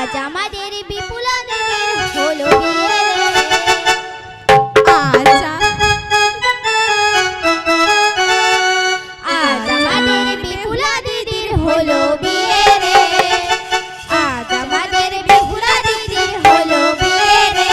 আজ আমাদের বিপুলা দিদির হলো বিয়ে রে। আজ আমাদের বিপুলা দিদির হলো বিয়ে রে। আজ আমাদের বিপুলা দিদির হলো বিয়ে রে।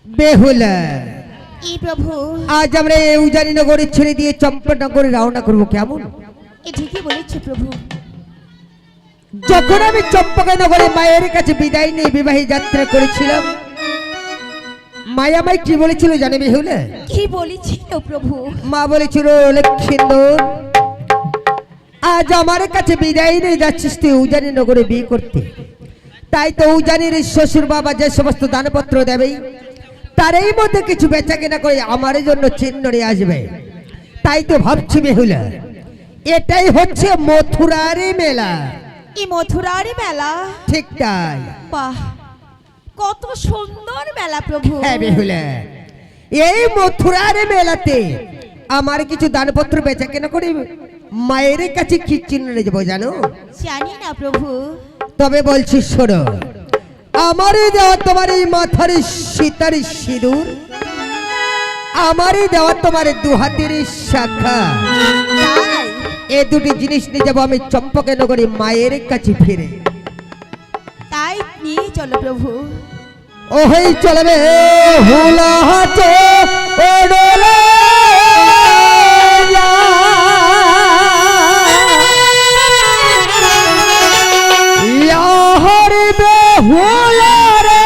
বেহুলা ই প্রভু, আজ আমরা এই উজানি নগরে ছেড়ে দিয়ে চম্পানগরে রওনা করবো কেমন? এ ঠিকই বলেছ প্রভু। যখন আমি চম্পানগরে মায়ের কাছে বিদায় নিয়ে বিবাহী যাত্রা করেছিলাম, মায়া মাই কি বলেছিল জানে বেহুলা? কি বলেছিল প্রভু? মা বলেছিল, লক্ষ্মীন্দর আজ আমার কাছে বিদায় নিয়ে যাচ্ছিস তুই উজানি নগরে বিয়ে করতে। তাই তো উজানির শ্বশুর বাবা যে সমস্ত দানপত্র দেবে তার এই মধ্যে কিছু বেচা কেনা করে আমার জন্য চিহ্ন নিয়ে আসবে। তাই তো ভাবছি বেহুলা, এটাই হচ্ছে মথুরার মেলা। এই মথুরার মেলা? ঠিক তাই। বাহ, কত সুন্দর মেলা প্রভু। হ্যাঁ বেহুলা, এই মথুরার মেলাতে আমার কিছু দানপত্র বেচা কেনা করে মায়ের কাছে কি চিহ্ন নিয়ে যাবো জানো? জানি না প্রভু। তবে বলছি শোনো, আমারই দেওয়া তোমার এই মাথার সীতার সিঁদুর, আমারই দেওয়া তোমার দু হাতের শাখা, এই দুটি জিনিস নিয়ে যাবো আমি চম্পকনগরে মায়ের কাছে ফিরে। তাই নিয়ে চলো প্রভু। ওই চলবে হুলা হাতে ওড়লে হুলারে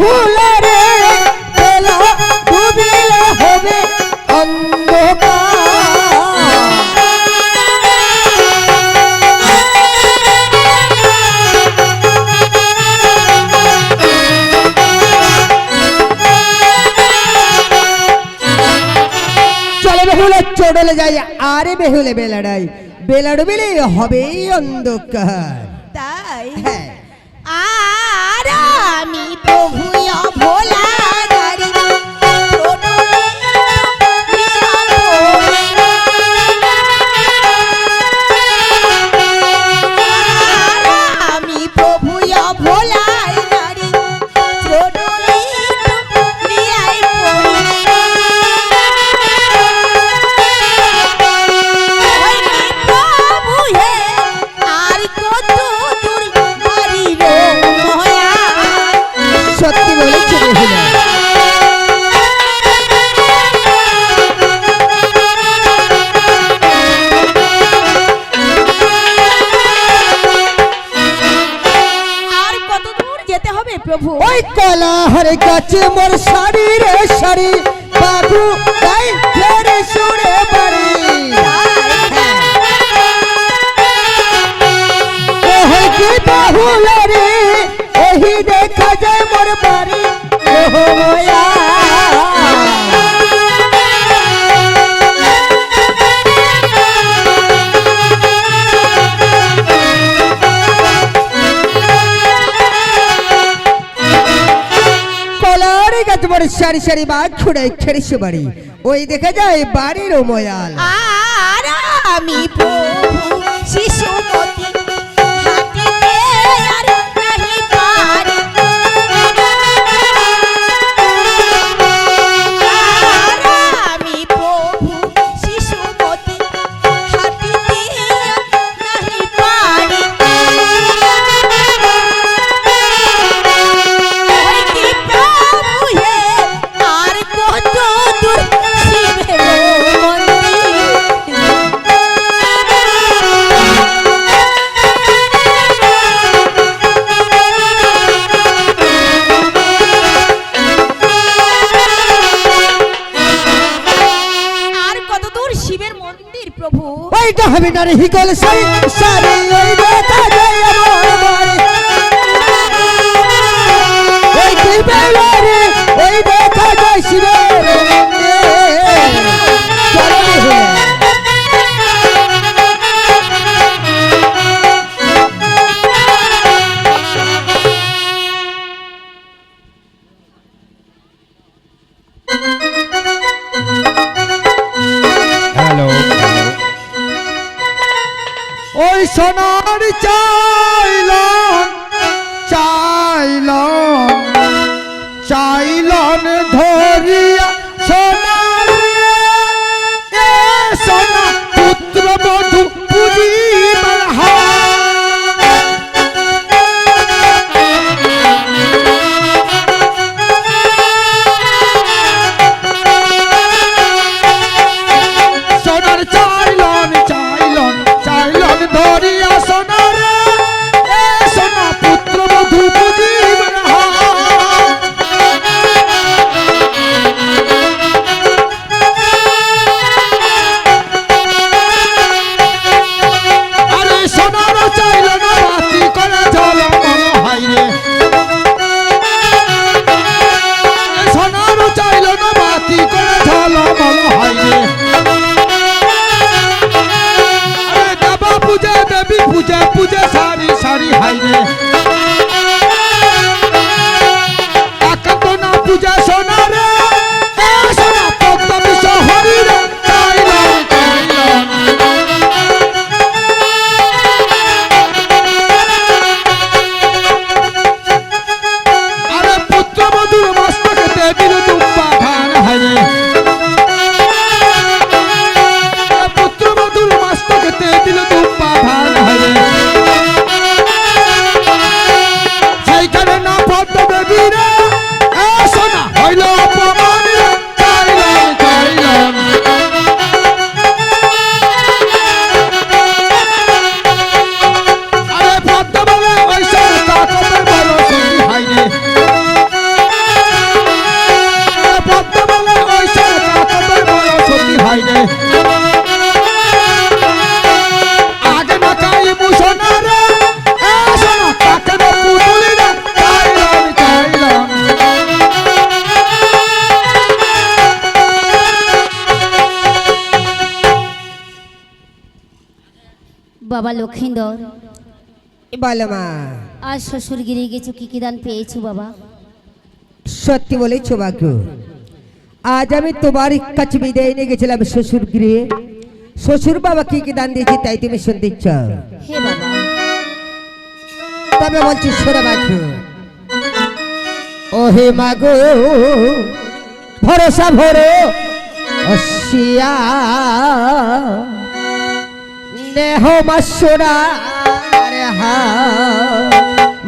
হুলারে বেলা ডুবিলে হবে অন্ধকার। বেহুলে চড়লে যাই আরে বেহুলে বেলাড়াই, বেলা ডুবিলে হবে অন্ধকার। তাই? হ্যাঁ। আর আমি প্রভু ভোলা আমি প্রভু ভোলাই নারী চরণে লিয়াই পড়ি ওই প্রভু হে আর কত দূর বাড়ি রো ময়া সত্যি বলেছো বেহুলা। আর কত দূর যেতে হবে প্রভু ওই কলাহার গাছে মোর শাড়ি রে শাড়ি বাবু তাই ফেরে সুরে বাড়ি ওই কি বাহুলা রে ওহি দেখা যায় মোর বাড়ি ওহো ময়া কলার গাছ মোর সারি সারি বাঘ ছুড়ে খেড়েছে বাড়ি ওই দেখা যায় বাড়ির ময়াল আর আমি প্রভু শিশুমতি হাঁটিতে আর নাহি পারি আর আমি প্রভু শিশুমতি হাঁটিতে আর নাহি পারি ওই কি প্রভু হে আর কত দূর শিবের মন্দির আর কত দূর শিবের মন্দির প্রভু ওইটা হবে না রে হিকল সারি সারি ওই দেখা যায় আমার বাড়ি ওই কি বেলা রে ওই দেখা যায় শিবের মন্দির চলো বেহুলা। হ্যালো ওই সোনার চাইলন চাইলন চাইলন ধরিয়া সোনার এ সোনা পুত্র বধূ পুজিবার সোনার চাইলন চাইলন চাইলন ধরিয়া সোনার এ সোনা পুত্র বধূ পুজিবার আরে সোনার চাইলন বাতি করে ঝলমল হয় রে সোনার চাইলন বাতি করে ঝলমল হয় রে আরে দেবা পূজা দেবী পূজা পূজা সারি সারি হয় রে একান্ত না পূজা সোনার এ সোনা পদ্ম বিষ হরি রে চাইলন চাইলন আরে পুত্র মধুর মস্তকে দেবীর দুব্বা ধান হরে পুত্র মধুর মস্তকে দেবীর দুব্বা ধান হরে সেইখানে না পদ্ম দেবী রে এ সোনা হইল অপমান রে চাইলন চাইলন আরে পদ্ম বলে ওই সোনা তাকতের বড় সখী হয় রে পদ্ম বলে ওই সোনা তাকতের বড় সখী হয় রে আগে না কাই মুসোনা রে এ সোনা তাকে না পুতুলি রে চাইলন চাইলন বাবা লক্ষিন্দর বলো মা আজ শ্বশুর গিরে গেছো কি কি দান পেয়েছো বাবা সত্যি বলেছো বাগু আজ আমি তোমার কাছে বিদায় নিয়ে গেছিলাম শ্বশুর গৃহে শ্বশুর বাবা কি কি দান দিয়েছে তাই তুমি শুনতে চাও হে বাবা তবে বলছি সরে বাঁচো ওহে মাগো ভরসা ভরো অসিয়া নেহ মাসুরা হা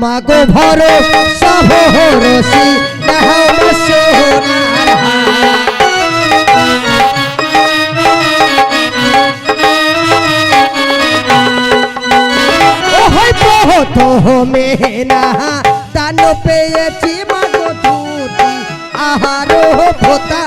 মাগো ভরসা ভরসি নেহ মাসুরা তো মেনা দান পেয়েছি মাগো ধুতি আহারো ভোতা